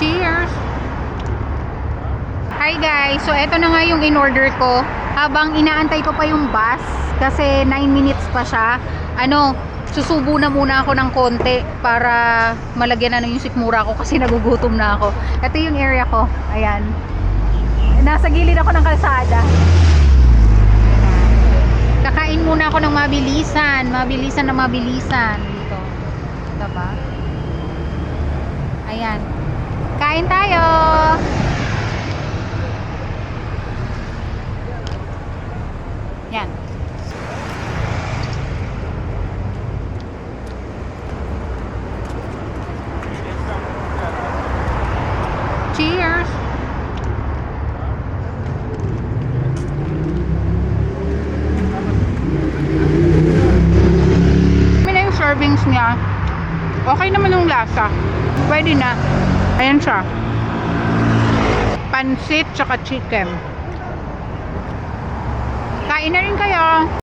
Cheers! Hi guys! So eto na nga yung in-order ko. Habang inaantay ko pa yung bus, kasi 9 minutes pa siya, susubo na muna ako ng konti para malagyan na yung sikmura ko kasi nagugutom na ako. Ito yung area ko. Ayan. Nasa gilid ako ng kalsada. Kakain muna ako ng mabilisan. Mabilisan na mabilisan. Dito. Diba? Ayan. Kain tayo! Yan. Cheers! May na yung servings niya. Okay naman yung lasa. Pwede na. Ayan siya. Pansit tsaka chicken. Kain na rin kayo.